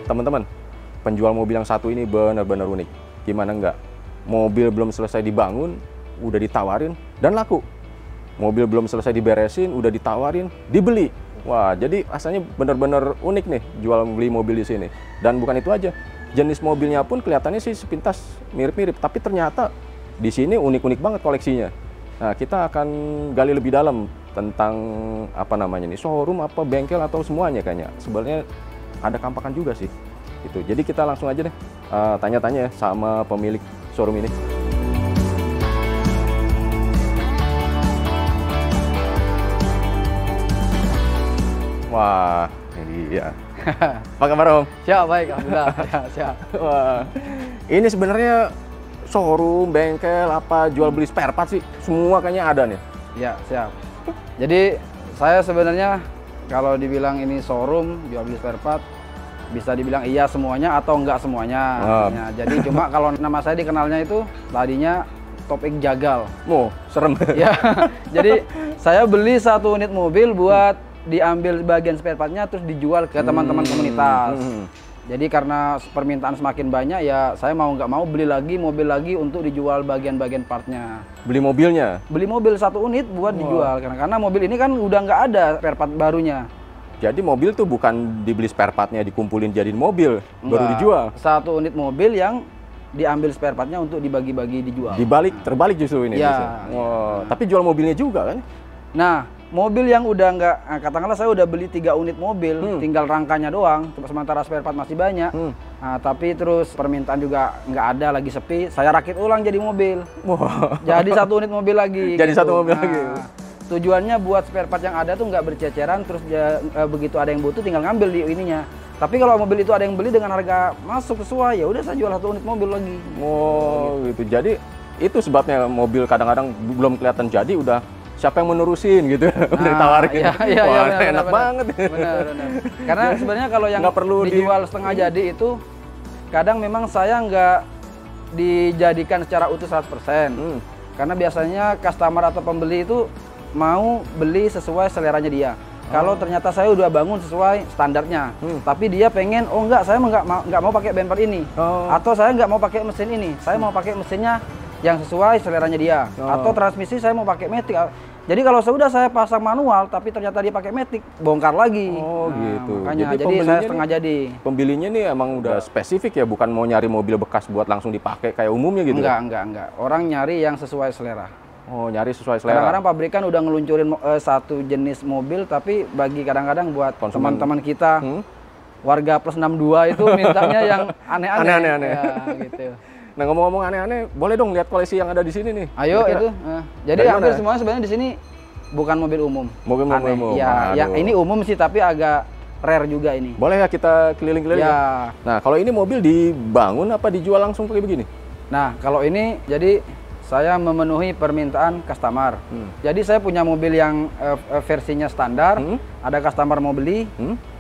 Teman-teman, penjual mobil yang satu ini benar-benar unik. Gimana enggak? Mobil belum selesai dibangun, udah ditawarin dan laku. Mobil belum selesai diberesin, udah ditawarin, dibeli. Wah, jadi rasanya benar-benar unik nih jual beli mobil di sini. Dan bukan itu aja, jenis mobilnya pun kelihatannya sih sepintas mirip-mirip, tapi ternyata di sini unik-unik banget koleksinya. Nah, kita akan gali lebih dalam tentang apa namanya nih, showroom apa bengkel atau semuanya kayaknya. Sebenarnya ada kampakan juga sih. Gitu. Jadi kita langsung aja deh tanya-tanya ya sama pemilik showroom ini. Wah, ini dia. Apa kabar Om? Siap, baik, alhamdulillah. Ya, siap. Wah, ini sebenarnya showroom, bengkel, apa jual beli spare part sih? Semua kayaknya ada nih. Ya, siap. Jadi saya sebenarnya kalau dibilang ini showroom jual beli spare part, bisa dibilang iya semuanya atau enggak semuanya. Ya, jadi cuma kalau nama saya dikenalnya itu tadinya topik jagal. Oh, serem. Ya, jadi saya beli satu unit mobil buat diambil bagian spare partnya terus dijual ke teman-teman komunitas. Jadi karena permintaan semakin banyak ya saya mau nggak mau beli lagi mobil lagi untuk dijual bagian-bagian partnya. Beli mobilnya? Beli mobil satu unit buat dijual karena mobil ini kan udah nggak ada spare part barunya. Jadi mobil tuh bukan dibeli spare partnya dikumpulin jadiin mobil, baru dijual? Satu unit mobil yang diambil spare partnya untuk dibagi-bagi dijual. Terbalik justru ini. Ya. Wow. Tapi jual mobilnya juga kan? Nah, mobil yang udah nggak, katakanlah saya udah beli 3 unit mobil, tinggal rangkanya doang, sementara spare part masih banyak. Nah, tapi terus permintaan juga nggak ada, lagi sepi, saya rakit ulang jadi mobil. Wow. Jadi satu unit mobil lagi. Jadi gitu. satu mobil lagi. Tujuannya buat spare part yang ada tuh nggak berceceran, terus begitu ada yang butuh tinggal ngambil di ininya. Tapi kalau mobil itu ada yang beli dengan harga masuk sesuai, ya udah saya jual satu unit mobil lagi. Oh, gitu. Jadi itu sebabnya mobil kadang-kadang belum kelihatan jadi udah siapa yang menerusin gitu, udah ditawarin. Iya, wah, benar, enak benar, banget. Benar. Karena sebenarnya kalau yang nggak perlu dijual setengah jadi itu, kadang memang saya nggak dijadikan secara utuh 100%. Karena biasanya customer atau pembeli itu mau beli sesuai seleranya dia. Kalau ternyata saya udah bangun sesuai standarnya, tapi dia pengen, oh enggak, saya nggak mau pakai bumper ini, atau saya nggak mau pakai mesin ini, saya mau pakai mesinnya yang sesuai seleranya dia, atau transmisi saya mau pakai matic. Jadi kalau sudah saya pasang manual, tapi ternyata dia pakai matic, bongkar lagi. Oh, gitu. Makanya, jadi saya setengah jadi. Pembelinya nih emang udah spesifik ya, bukan mau nyari mobil bekas buat langsung dipakai kayak umumnya gitu? Enggak. Orang nyari yang sesuai selera. Oh, nyari sesuai selera. Kadang-kadang pabrikan udah ngeluncurin satu jenis mobil, tapi bagi kadang-kadang buat teman-teman kita, warga plus 62 itu mintanya yang aneh-aneh. Ya, gitu. Nah, ngomong-ngomong aneh-aneh, boleh dong lihat koleksi yang ada di sini nih. Ayo kira-kira. itu. Jadi hampir semuanya sebenarnya di sini bukan mobil umum. Mobil umum. Ya, yang ini umum sih tapi agak rare juga ini. Boleh ya kita keliling-keliling? Ya. Nah, kalau ini mobil dibangun apa dijual langsung kayak begini? Nah, kalau ini jadi saya memenuhi permintaan customer. Jadi saya punya mobil yang versinya standar, ada customer mau beli,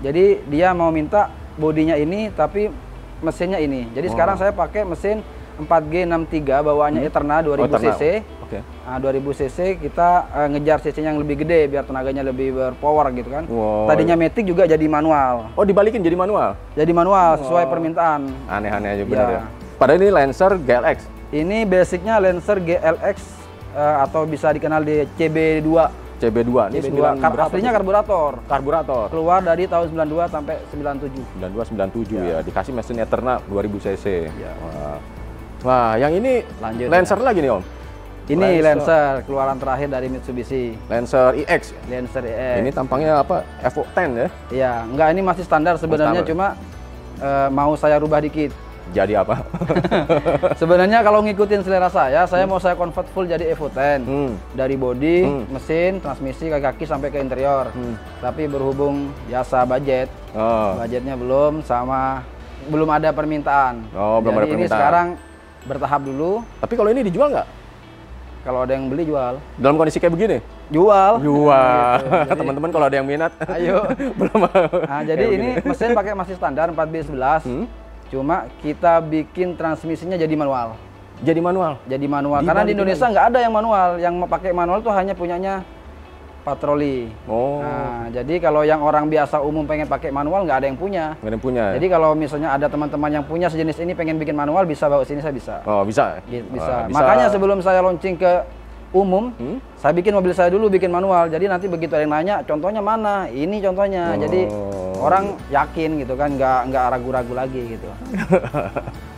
jadi dia mau minta bodinya ini tapi mesinnya ini. Jadi sekarang saya pakai mesin 4G63 bawaannya Eterna 2000 cc. Okay. Nah, 2000 cc kita ngejar cc-nya yang lebih gede biar tenaganya lebih berpower gitu kan. Wow. Tadinya matic juga jadi manual. Oh, dibalikin jadi manual? Jadi manual sesuai permintaan. Aneh-aneh aja benar ya. Padahal ini Lancer GLX. Ini basicnya Lancer GLX atau bisa dikenal di CB2. CB2. Ini aslinya karburator. Karburator. Keluar dari tahun 92 sampai 97. 92 97 ya. Dikasih mesin Eterna 2000 cc. Ya. Wah, yang ini lanjut, Lancer lagi nih Om. Ini Lancer keluaran terakhir dari Mitsubishi. Lancer EX. Lancer EX. Ini tampangnya apa? Evo 10 ya? Iya, enggak, ini masih standar sebenarnya, cuma mau saya rubah dikit. Jadi apa? Sebenarnya kalau ngikutin selera saya mau saya convert full jadi Evo 10. Dari bodi, mesin, transmisi, kaki-kaki sampai ke interior. Tapi berhubung biasa budgetnya belum belum ada permintaan. Oh, belum ada permintaan. Ini sekarang bertahap dulu. Tapi kalau ini dijual nggak? Kalau ada yang beli jual. Dalam kondisi kayak begini? Jual. Gitu. Teman-teman kalau ada yang minat. Ayo. Belum. Nah, jadi ini mesin pakai masih standar 4B11. Cuma kita bikin transmisinya jadi manual. Jadi manual? Jadi manual. Karena di Indonesia nggak ada yang manual. Yang pakai manual tuh hanya punyanya patroli. Oh. Nah, jadi kalau yang orang biasa umum pengen pakai manual nggak ada yang punya. Nggak ada yang punya. Jadi kalau misalnya ada teman-teman yang punya sejenis ini pengen bikin manual bisa bawa sini, saya bisa. Oh, bisa. Gitu, bisa. Bisa. Makanya sebelum saya launching ke umum, saya bikin mobil saya dulu bikin manual. Jadi nanti begitu ada yang nanya, contohnya mana? Ini contohnya. Jadi orang yakin gitu kan, nggak ragu-ragu lagi gitu.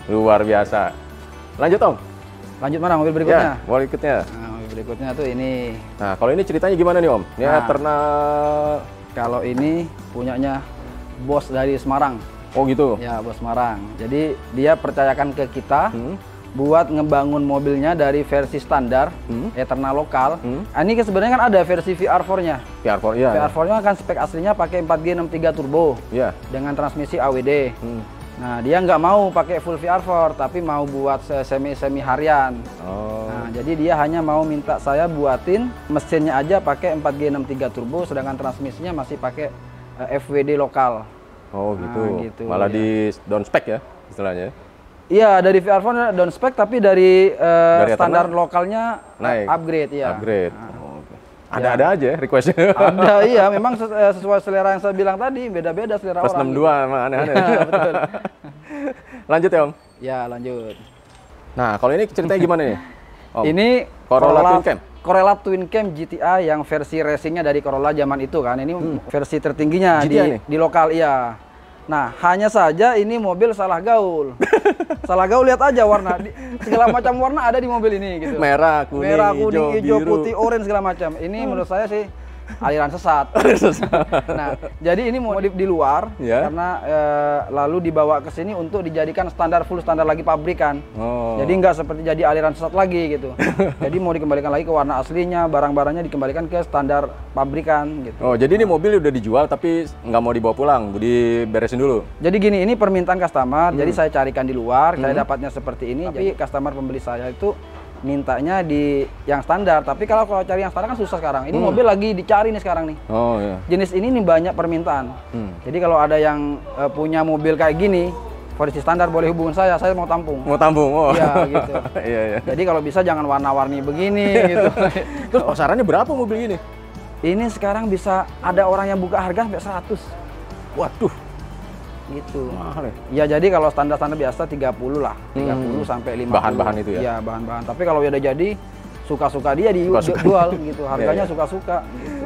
Luar biasa. Lanjut Om. Lanjut mana mobil berikutnya? Ya, mobil berikutnya. Nah, mobil berikutnya tuh ini. Nah, kalau ini ceritanya gimana nih Om? Ini Eternal. Kalau ini punyanya bos dari Semarang. Oh gitu. Ya, bos Semarang. Jadi dia percayakan ke kita buat ngebangun mobilnya dari versi standar, Eternal lokal. Ini sebenarnya kan ada versi VR4-nya. VR4, iya. VR4-nya kan spek aslinya pakai 4G63 turbo. Iya. Dengan transmisi AWD. Nah, dia nggak mau pakai full VR4, tapi mau buat semi harian. Oh. Nah, jadi dia hanya mau minta saya buatin mesinnya aja pakai 4G63 turbo, sedangkan transmisinya masih pakai FWD lokal. Oh gitu. Nah, gitu, Malah ya. di down spec ya istilahnya. Iya, dari VR4 down spec, tapi dari standar Eternal lokalnya naik. Upgrade ya. Upgrade. Nah, Oh, oke. Ada-ada aja ya requestnya. ada, iya, memang sesuai selera yang saya bilang tadi, beda-beda selera Plus orang. 62 emang aneh-aneh. Ya, betul. Lanjut ya Om. Ya, lanjut. Nah, kalau ini ceritanya gimana nih? Om? Ini Corolla Twin Cam. Corolla Twin Cam GTI yang versi racingnya dari Corolla zaman itu kan. Ini versi tertingginya GTI nih? di lokal, iya. Nah, hanya saja ini mobil salah gaul. Salah gaul, lihat aja warna. Segala macam warna ada di mobil ini gitu. Merah, kuning, Kuning, hijau, biru. putih, orange segala macam. Ini menurut saya sih aliran sesat. Nah, jadi ini modif di luar Ya. karena lalu dibawa ke sini untuk dijadikan full standar lagi pabrikan. Oh. Jadi nggak seperti jadi aliran sesat lagi gitu. Jadi mau dikembalikan lagi ke warna aslinya, barang-barangnya dikembalikan ke standar pabrikan gitu. Oh, jadi ini mobil udah dijual tapi nggak mau dibawa pulang, diberesin dulu. Jadi gini, ini permintaan customer, jadi saya carikan di luar, saya dapatnya seperti ini, tapi customer pembeli saya itu mintanya di yang standar. Tapi kalau cari yang standar kan susah sekarang. Ini mobil lagi dicari nih sekarang nih. Oh iya. Jenis ini nih banyak permintaan. Jadi kalau ada yang punya mobil kayak gini, versi standar boleh hubungin saya mau tampung. Mau tampung, oh. Iya gitu. Iya, iya. Jadi kalau bisa jangan warna-warni begini gitu. Terus pasarannya berapa mobil ini? Ini sekarang bisa ada orang yang buka harga sampai 100. Waduh, Gitu. mahal ya. Ya jadi kalau standar-standar biasa 30 lah. 30 sampai 50. Bahan-bahan itu ya? Iya, bahan-bahan. Tapi kalau udah jadi suka-suka dia Suka-suka. dijual gitu. Harganya Iya, iya. suka-suka gitu.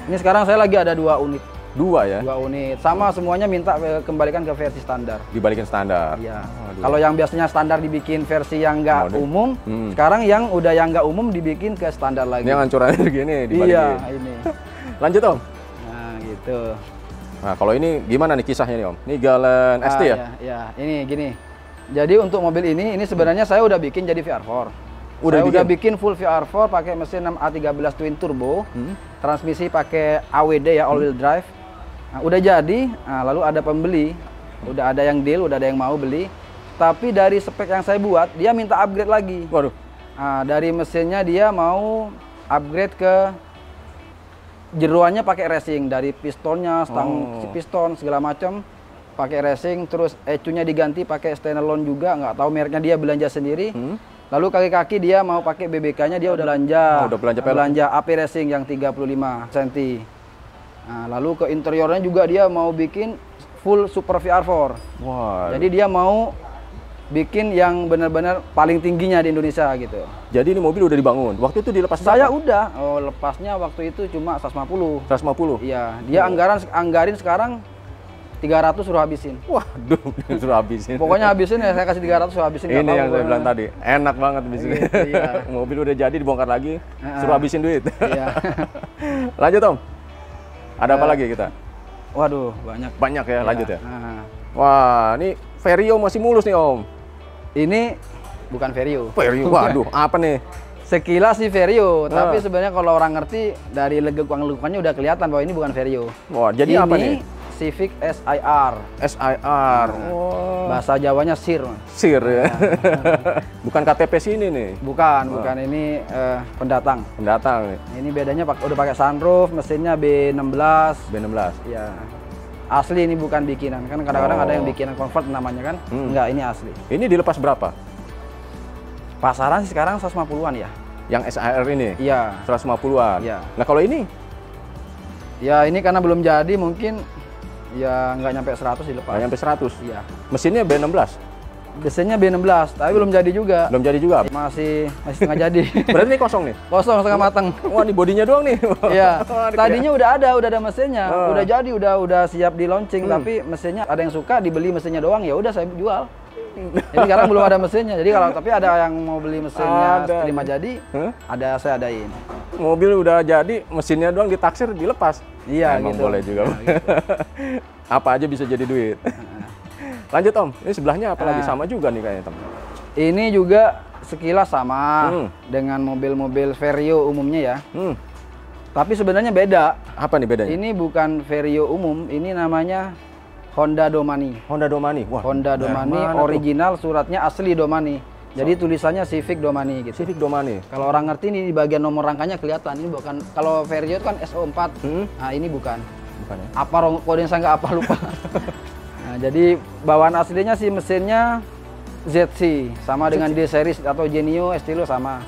Ini sekarang saya lagi ada 2 unit. 2 ya? 2 unit. Sama semuanya minta kembalikan ke versi standar. Dibalikin standar. Iya. Waduh. Kalau yang biasanya standar dibikin versi yang nggak Mode. umum, sekarang yang nggak umum dibikin ke standar lagi. Ini yang hancurannya begini dibalikin. Iya, ini. Lanjut Om. Nah, gitu. Nah, kalau ini gimana nih kisahnya nih Om? Ini Galen ST ya? Ya, ini gini. Jadi untuk mobil ini sebenarnya saya udah bikin jadi VR4. Udah bikin full VR4 pakai mesin 6A13 twin turbo. Transmisi pakai AWD ya, all wheel drive. Nah, udah jadi, lalu ada pembeli. Udah ada yang deal, udah ada yang mau beli. Tapi dari spek yang saya buat, dia minta upgrade lagi. Waduh. Nah, dari mesinnya dia mau upgrade ke jeruannya pakai racing, dari pistonnya, stang piston segala macam pakai racing, terus ECU-nya diganti pakai standalone juga, nggak tahu mereknya, dia belanja sendiri. Lalu kaki-kaki dia mau pakai BBK-nya, dia udah belanja. Udah belanja AP racing yang 35 cm. Nah, lalu ke interiornya juga dia mau bikin full super VR4. Wah. Jadi dia mau bikin yang benar-benar paling tingginya di Indonesia gitu. Jadi ini mobil udah dibangun. Waktu itu dilepas Saya berapa? udah, lepasnya waktu itu cuma 150. 150. Iya, dia anggarin sekarang 300 suruh habisin. Waduh, suruh habisin. Pokoknya habisin ya, saya kasih 300 suruh habisin. Ini yang saya bilang tadi, enak banget di sini. Gitu, iya. Mobil udah jadi dibongkar lagi, suruh habisin duit. Iya. Lanjut Om. Ada apa lagi kita? Waduh, banyak. Banyak ya, lanjut ya. Nah, Wah, ini Vario masih mulus nih Om. ini bukan Vario. Vario, waduh, apa nih? Sekilas sih Vario, tapi sebenarnya kalau orang ngerti dari leguk-leguknya udah kelihatan bahwa ini bukan Vario. Wah, jadi apa nih? Civic SIR. SIR. Wah. Bahasa Jawanya SIR. Sir ya. Bukan KTP sini nih. Bukan ini pendatang. Pendatang nih. Ini bedanya udah pakai sunroof, mesinnya B16. B16. Ya. Asli, ini bukan bikinan. Kan kadang-kadang ada yang bikinan convert namanya kan. Enggak, ini asli. Ini dilepas berapa? Pasaran sih sekarang 150-an ya. Yang SIR ini? Iya. 150-an. Iya. Nah, kalau ini Ya ini karena belum jadi mungkin ya nggak nyampe 100 dilepas. Nggak nyampe 100? Iya. Mesinnya B16? Biasanya B16, tapi belum jadi juga. Belum jadi juga? Masih setengah jadi. Berarti ini kosong nih? Kosong, setengah matang. Wah, ini bodinya doang nih? Iya. Tadinya udah ada mesinnya. Udah jadi, udah siap di launching. Tapi mesinnya ada yang suka, dibeli mesinnya doang, ya udah saya jual. Jadi sekarang belum ada mesinnya. Jadi tapi ada yang mau beli mesinnya terima jadi, saya adain. Mobil udah jadi, mesinnya doang ditaksir, dilepas? Iya, emang gitu. boleh juga. Ya, gitu. Apa aja bisa jadi duit. Lanjut Om, ini sebelahnya apa lagi? Sama juga nih kayaknya Tom. Ini juga sekilas sama dengan mobil-mobil Vario umumnya ya. Tapi sebenarnya beda. Apa nih bedanya? Ini bukan Vario umum, ini namanya Honda Domani. Honda Domani. Wah, Honda Domani original, suratnya asli Domani. Jadi tulisannya Civic Domani gitu. Civic Domani. Kalau orang ngerti ini di bagian nomor rangkanya kelihatan. Ini bukan, kalau Vario itu kan SO4. Nah, ini bukan. Bukan ya? Apa kode yang saya nggak apa lupa. Nah, jadi bawaan aslinya sih mesinnya ZC sama dengan D series atau Genio Estilo sama.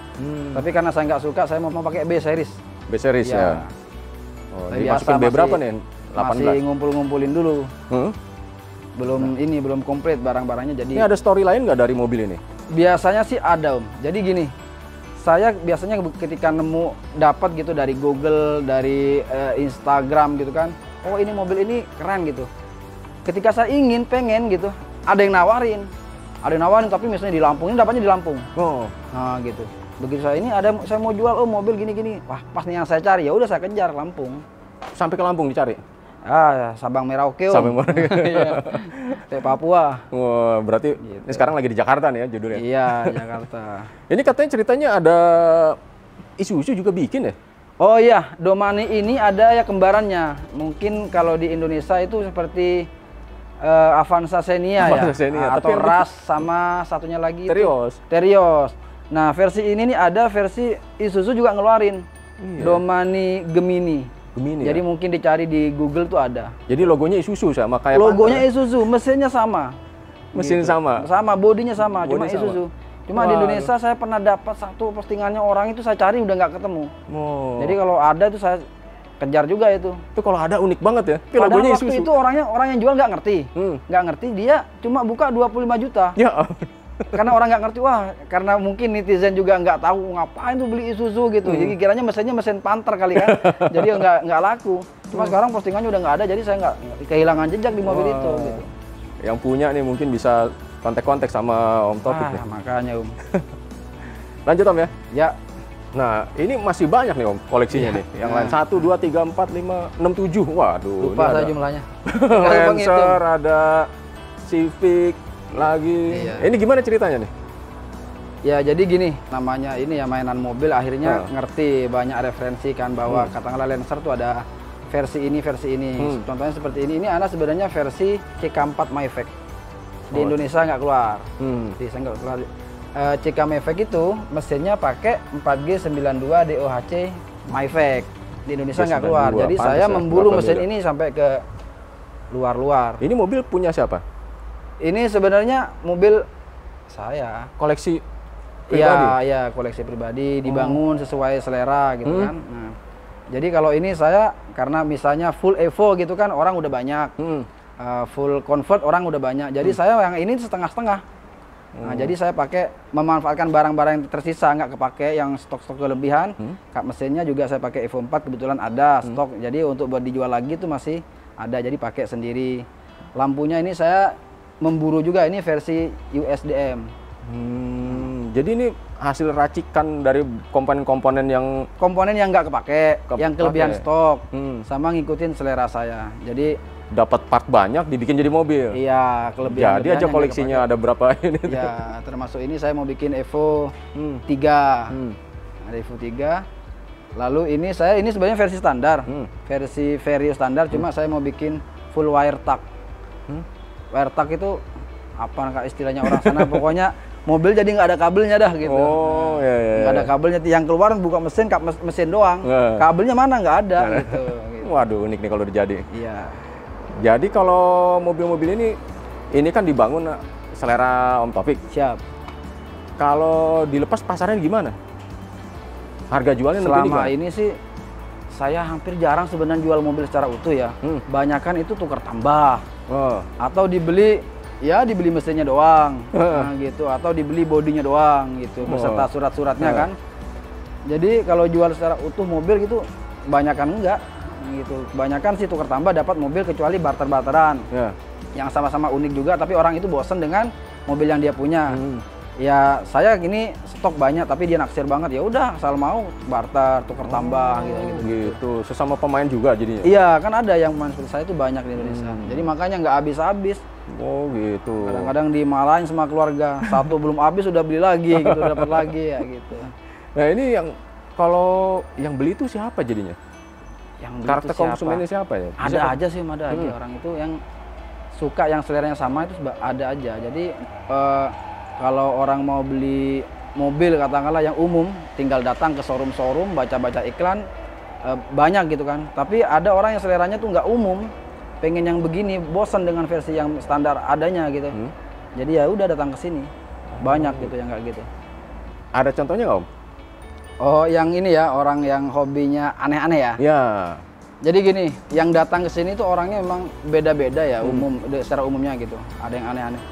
Tapi karena saya nggak suka, saya mau pakai B series. B series ya. Oh, dimasukin B berapa nih? 18. Masih ngumpul-ngumpulin dulu. Belum komplit barang-barangnya. Jadi ini ada story lain nggak dari mobil ini? Biasanya sih ada Om. Jadi gini, saya biasanya ketika nemu dapat gitu dari Google, dari Instagram gitu kan, oh ini mobil ini keren gitu. Ketika saya pengen gitu, ada yang nawarin tapi misalnya di Lampung, ini dapatnya di Lampung. Nah gitu. Begitu saya mau jual, mobil gini-gini, wah pas nih yang saya cari, ya udah saya kejar Lampung. Sampai ke Lampung dicari? Sabang Merauke Om. Sabang Merauke. Iya. Kayak Papua. Wah, berarti gitu. Ini sekarang lagi di Jakarta nih ya judulnya? Iya, Jakarta. Ini katanya ceritanya ada Isuzu juga bikin ya? Oh iya, Domani ini ada ya kembarannya. Mungkin kalau di Indonesia itu seperti Avanza Xenia ya, atau RAS sama satunya lagi Terios. Nah versi ini nih ada versi Isuzu juga ngeluarin Domani Gemini. Jadi mungkin dicari di Google tuh ada. Jadi logonya Isuzu sama kayak logonya Isuzu, mesinnya sama. Mesin gitu. Sama, bodinya sama, cuma Isuzu. Cuma di Indonesia saya pernah dapat satu postingannya orang itu saya cari udah nggak ketemu. Jadi kalau ada tuh saya kejar juga itu. Itu kalau ada unik banget ya. Padahal waktu itu orang yang jual nggak ngerti. Nggak ngerti, dia cuma buka 25 juta. Ya. Karena orang nggak ngerti, karena mungkin netizen juga nggak tahu ngapain tuh beli Isuzu gitu. Jadi kiranya mesinnya mesin Panther kali kan. Jadi nggak laku. Cuma sekarang postingannya udah nggak ada, jadi saya nggak kehilangan jejak di mobil itu. Gitu. Yang punya nih mungkin bisa kontak-kontak sama Om Taufik. Makanya Om. Lanjut Om ya. Ya. Nah, ini masih banyak nih Om koleksinya nih. Yang lain 1, 2, 3, 4, 5, 6, 7. Waduh. Lupa saya jumlahnya. Lancer, ada Civic lagi. Ini gimana ceritanya nih? Ya jadi gini, namanya ini ya mainan mobil, akhirnya ngerti banyak referensi kan bahwa katakanlah Lancer tuh ada versi ini. Contohnya seperti ini anak sebenarnya versi CK4 Mavic. Di Indonesia nggak keluar. Saya nggak keluar. CK Mavic itu mesinnya pakai 4G92 DOHC Mavic. Di Indonesia nggak keluar. Jadi saya memburu mesin ini sampai ke luar-luar. Ini mobil punya siapa? Ini sebenarnya mobil saya. Koleksi pribadi? Iya, koleksi pribadi, dibangun sesuai selera gitu kan. Nah, jadi kalau ini saya karena misalnya full Evo gitu kan orang udah banyak. Full Convert orang udah banyak. Jadi saya yang ini setengah-setengah. Nah, jadi saya pakai memanfaatkan barang-barang yang tersisa nggak kepake yang stok-stok kelebihan. Kap mesinnya juga saya pakai Evo 4 kebetulan ada stok. Jadi untuk buat dijual lagi itu masih ada. Jadi pakai sendiri. Lampunya ini saya memburu juga, ini versi USDM. Jadi ini hasil racikan dari komponen-komponen yang nggak kepake, yang kelebihan stok, sama ngikutin selera saya. Jadi dapat part banyak dibikin jadi mobil. Iya, kelebihan. Jadi aja koleksinya ada berapa ini? Ya, termasuk ini saya mau bikin Evo 3. Ada Evo 3. Lalu ini sebenarnya versi standar, versi Vario standar, cuma saya mau bikin full wire tuck. Wire tuck itu apa istilahnya orang sana, pokoknya mobil jadi nggak ada kabelnya dah gitu. Nggak ada kabelnya, yang keluar buka mesin, mesin doang. Kabelnya mana nggak ada gitu. Waduh, unik nih kalau dijadi. Iya. Jadi kalau mobil-mobil ini kan dibangun selera Om Taufik. Siap. Kalau dilepas pasarnya gimana? Harga jualnya selama ini sih saya hampir jarang sebenarnya jual mobil secara utuh ya. Banyakan itu tukar tambah. Atau dibeli mesinnya doang. Nah, gitu. Atau dibeli bodinya doang gitu beserta surat-suratnya kan. Jadi kalau jual secara utuh mobil gitu banyakan enggak gitu. Kebanyakan sih tukar tambah dapat mobil kecuali barter-barteran. Yang sama-sama unik juga tapi orang itu bosen dengan mobil yang dia punya. Ya saya gini stok banyak tapi dia naksir banget, ya udah asal mau barter tukar tambah gitu. Sesama pemain juga jadinya. Iya kan ada yang pemain seperti saya itu banyak di Indonesia. Jadi makanya nggak habis-habis. Oh gitu. Kadang-kadang dimarahin sama keluarga, satu belum habis udah beli lagi gitu, dapat lagi ya gitu. Nah ini yang kalau yang beli itu siapa jadinya? Yang beli Karakter itu siapa? konsumennya siapa ya? Ada aja sih, ada aja orang itu yang suka, yang seleranya sama itu ada aja. Jadi kalau orang mau beli mobil katakanlah yang umum, tinggal datang ke showroom, baca-baca iklan, banyak gitu kan. Tapi ada orang yang seleranya tuh nggak umum, pengen yang begini, bosan dengan versi yang standar adanya gitu. Jadi ya udah datang ke sini, banyak gitu yang kayak gitu. Ada contohnya nggak Om? Oh yang ini ya, orang yang hobinya aneh-aneh ya? Ya. Jadi gini, yang datang ke sini tuh orangnya memang beda-beda ya, secara umumnya gitu. Ada yang aneh-aneh.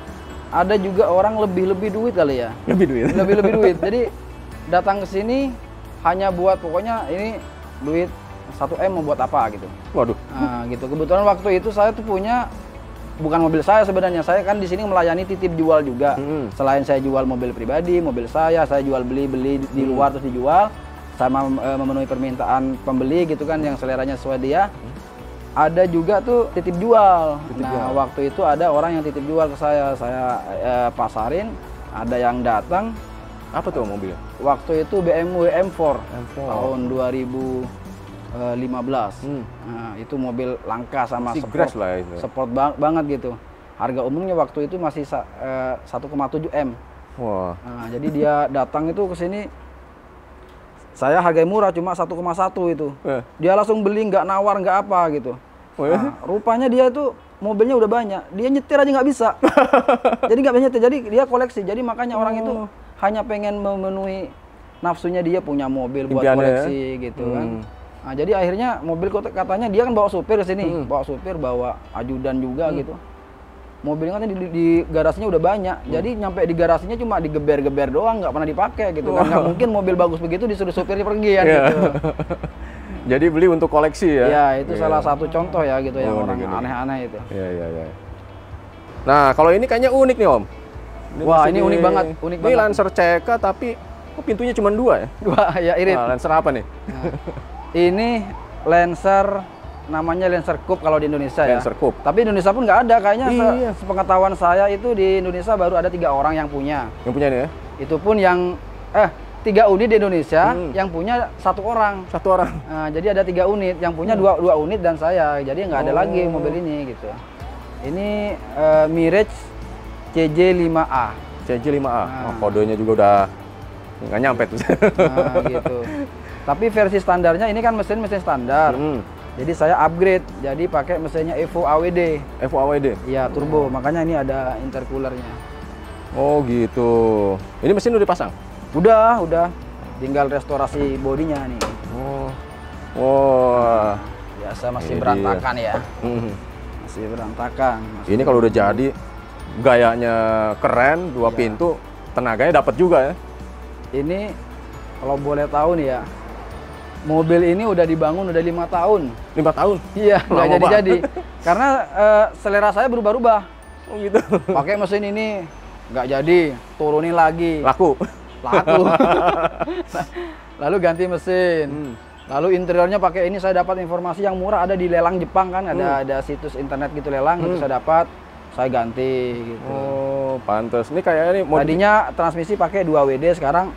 Ada juga orang lebih duit kali ya. Lebih duit. Jadi datang ke sini hanya buat pokoknya ini duit 1 M mau buat apa gitu. Waduh. Nah, gitu. Kebetulan waktu itu saya tuh punya bukan mobil saya sebenarnya. Saya kan di sini melayani titip jual juga. Selain saya jual mobil pribadi, mobil saya jual beli di luar terus dijual. Sama memenuhi permintaan pembeli gitu kan yang seleranya sesuai dia. Ada juga tuh titip jual. Waktu itu ada orang yang titip jual ke saya pasarin, ada yang datang. Apa tuh mobilnya? Waktu itu BMW M4. Tahun 2015. Nah, itu mobil langka sama sport banget gitu. Harga umumnya waktu itu masih 1,7 M. Wah. Nah, jadi dia datang itu ke sini. Saya harga murah cuma 1,1 itu. Dia langsung beli, nggak nawar, nggak apa gitu. Nah, rupanya dia tuh mobilnya udah banyak. Dia nyetir aja nggak bisa. Jadi nggak bisa nyetir. Jadi dia koleksi. Jadi makanya orang itu hanya pengen memenuhi nafsunya, dia punya mobil buat koleksi gitu kan. Nah, jadi akhirnya mobil katanya dia kan bawa supir ke sini. Bawa supir, bawa ajudan juga gitu. Mobilnya kan di garasinya udah banyak, jadi nyampe di garasinya cuma digeber-geber doang, nggak pernah dipakai gitu kan. Nggak mungkin mobil bagus begitu disuruh supirnya pergi kan gitu. Jadi beli untuk koleksi ya? Iya, itu salah satu contoh ya gitu yang orang aneh-aneh itu. Iya. Nah kalau ini kayaknya unik nih Om. Wah ini unik banget, Ini Lancer CK tapi kok pintunya cuma 2 ya? 2 ya, irit. Nah, Lancer apa nih? Nah, ini Lancer namanya Lancer Coupe kalau di Indonesia ya. Lancer Coupe. Tapi Indonesia pun nggak ada kayaknya. Sepengetahuan saya itu di Indonesia baru ada 3 orang yang punya. Yang punya nih ya? Itu pun yang 3 unit di Indonesia, yang punya 1 orang. 1 orang. Nah, jadi ada 3 unit, yang punya 2 unit dan saya. Jadi nggak ada lagi mobil ini gitu. Ini Mirage CJ5A. CJ5A. Kodenya juga udah nggak nyampe tuh. Nah, gitu. Tapi versi standarnya ini kan mesin standar. Jadi saya upgrade, jadi pakai mesinnya Evo AWD. Evo AWD? Iya, turbo. Makanya ini ada intercoolernya. Oh gitu. Ini mesin udah dipasang? Udah. Tinggal restorasi bodinya nih. Wah. Biasa masih berantakan ya. Masih berantakan. Ini kalau udah jadi, gayanya keren, 2 pintu, tenaganya dapat juga ya? Ini kalau boleh tahu nih ya, mobil ini udah dibangun udah 5 tahun. 5 tahun? Iya, nggak jadi-jadi. Karena selera saya berubah-ubah. Oh gitu. Pakai mesin ini nggak jadi, turunin lagi. Laku. Lalu ganti mesin. Lalu interiornya pakai ini, saya dapat informasi yang murah ada di lelang Jepang kan, ada situs internet gitu lelang, itu saya dapat, saya ganti gitu. Oh, pantes. Ini kayaknya nih tadinya transmisi pakai 2WD, sekarang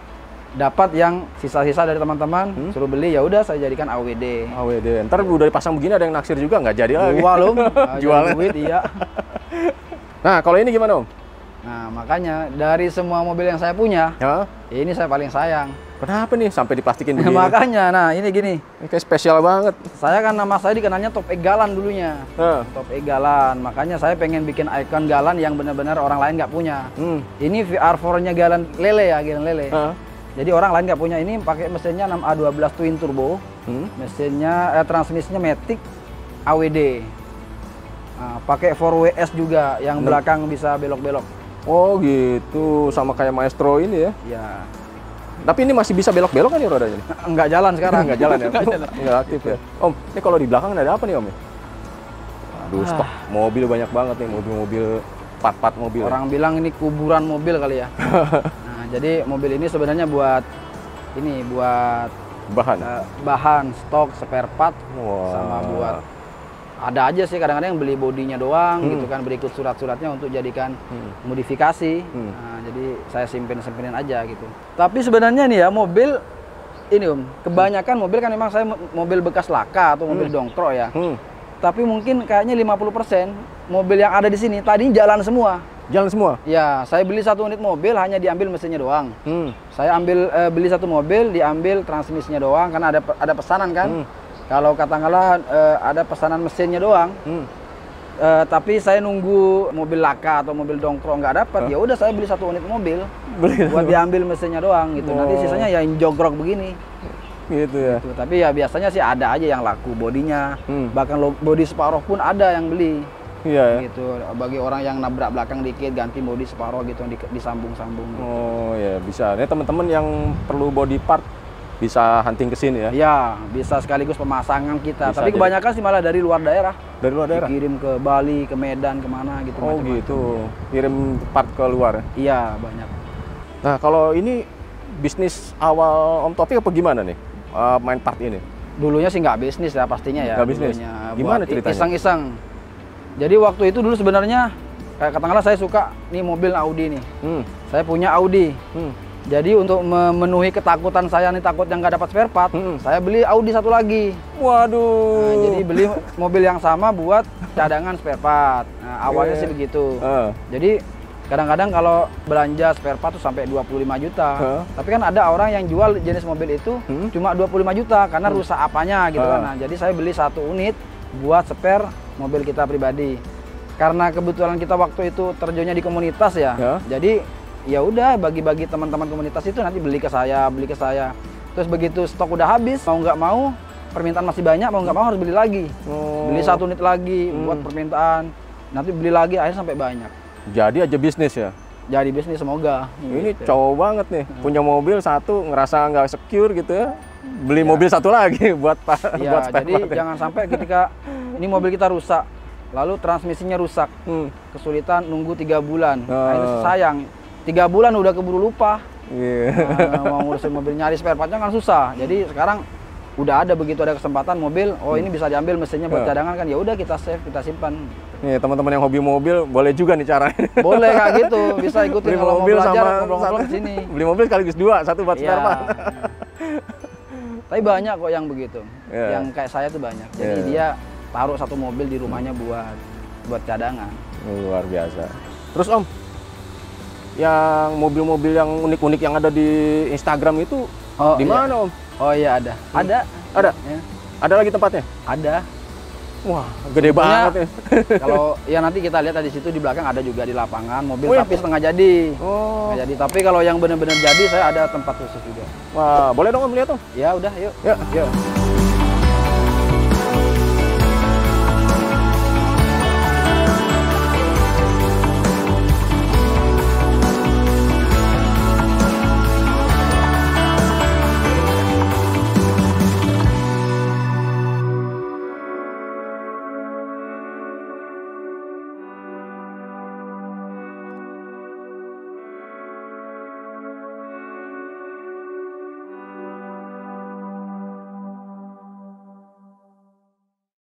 dapat yang sisa-sisa dari teman-teman, suruh beli, ya udah saya jadikan AWD. Ntar udah dipasang begini ada yang naksir juga nggak jadi lagi. Jual duit, iya. Nah kalau ini gimana Om? Nah makanya dari semua mobil yang saya punya, ini saya paling sayang. Kenapa nih sampai diplastikin begini? Makanya, nah ini gini. Ini kayak spesial banget. Saya kan nama saya dikenalnya Top Egg Galan dulunya. Top Egg Galan, makanya saya pengen bikin ikon Galan yang benar-benar orang lain nggak punya. Ini VR4-nya Galan lele ya, Galan lele. Jadi orang lain nggak punya ini, pakai mesinnya 6A12 twin turbo. Mesinnya transmisinya Matic AWD. Nah, pakai 4WS juga yang belakang bisa belok-belok. Oh gitu, sama kayak Maestro ini ya? Ya. Tapi ini masih bisa belok-belok kan ya rodanya? Nggak jalan sekarang. Nggak jalan ya? Nggak jalan. Nggak aktif ya? Om, ini kalau di belakang ada apa nih Om? Aduh, stok mobil banyak banget nih, mobil-mobil, part-part mobil. Orang bilang ini kuburan mobil kali ya. Nah, jadi mobil ini sebenarnya buat bahan stok spare part. Sama buat ada aja sih kadang-kadang yang beli bodinya doang gitu kan, berikut surat-suratnya untuk jadikan modifikasi. Nah, jadi saya simpen-simpenin aja gitu. Tapi sebenarnya nih ya mobil ini kebanyakan mobil kan memang saya mobil bekas laka atau mobil dongkro ya. Tapi mungkin kayaknya 50% mobil yang ada di sini tadi jalan semua. Jalan semua? Ya, saya beli 1 unit mobil hanya diambil mesinnya doang. Saya beli 1 mobil, diambil transmisinya doang karena ada pesanan kan. Kalau katakanlah ada pesanan mesinnya doang, tapi saya nunggu mobil laka atau mobil dongkro nggak dapat, ya udah saya beli 1 unit mobil buat diambil mesinnya doang gitu. Nanti sisanya ya yang jogrok begini. Gitu ya. Gitu. Tapi ya biasanya sih ada aja yang laku bodinya, bahkan bodi separoh pun ada yang beli. Iya. Gitu. Bagi orang yang nabrak belakang dikit ganti bodi separoh gitu disambung-sambung. Gitu. Oh ya bisa. Ini teman-teman yang perlu body part bisa hunting ke sini ya? Ya, bisa sekaligus pemasangan kita. Bisa tapi kebanyakan sih malah dari luar daerah. Dari luar daerah? Dikirim ke Bali, ke Medan, kemana gitu. Oh macam-macam. gitu, kirim part ke luar ya? Iya, banyak. Nah kalau ini bisnis awal Om Taufik apa gimana nih main part ini? Dulunya sih nggak bisnis ya pastinya ya. Nggak bisnis? Gimana ceritanya? Iseng-iseng. Jadi waktu itu dulu sebenarnya, kayak katakanlah saya suka nih mobil Audi nih. Saya punya Audi. Jadi untuk memenuhi ketakutan saya nih takut yang nggak dapat spare part, saya beli Audi 1 lagi. Waduh. Nah, jadi beli mobil yang sama buat cadangan spare part. Nah, awalnya sih begitu. Jadi kadang-kadang kalau belanja spare part tuh sampai 25 juta. Tapi kan ada orang yang jual jenis mobil itu cuma 25 juta karena rusak apanya gitu kan. Nah, jadi saya beli 1 unit buat spare mobil kita pribadi. Karena kebetulan kita waktu itu terjunnya di komunitas ya. Jadi ya udah bagi-bagi teman-teman komunitas itu nanti beli ke saya. Terus begitu stok udah habis, mau nggak mau permintaan masih banyak, mau nggak mau harus beli lagi. Beli 1 unit lagi buat permintaan, nanti beli lagi akhirnya sampai banyak. Jadi aja bisnis ya? Jadi bisnis semoga. Ini cowok banget nih, punya mobil 1 ngerasa nggak secure gitu ya, beli mobil 1 lagi buat ya, spare jadi part. jangan sampai ketika ini mobil kita rusak, lalu transmisinya rusak, kesulitan nunggu 3 bulan, nah itu sayang. 3 bulan udah keburu lupa. Mau ngurusin mobil nyari spare partnya kan susah. Jadi sekarang udah ada begitu ada kesempatan mobil, oh ini bisa diambil mesinnya buat cadangan kan, ya udah kita save, kita simpan. Nih teman-teman yang hobi mobil boleh juga nih caranya. Boleh kayak gitu, bisa ikutin beli kalau mobil mau belajar sama ngobrol-ngobrol di sini. Beli mobil sekaligus 2, 1 buat spare part. Tapi banyak kok yang begitu. Yang kayak saya tuh banyak. Jadi dia taruh 1 mobil di rumahnya buat cadangan. Luar biasa. Terus Om, yang mobil-mobil yang unik-unik yang ada di Instagram itu di mana Om? Oh iya ada. Ada? Ya. Ada lagi tempatnya? Ada. Wah, gede banget ya. Kalau ya nanti kita lihat di situ di belakang ada juga di lapangan mobil tapi setengah jadi. Setengah jadi. Tapi kalau yang benar-benar jadi saya ada tempat khusus juga. Wah, boleh dong Om lihat Om? Ya udah, yuk. Yuk.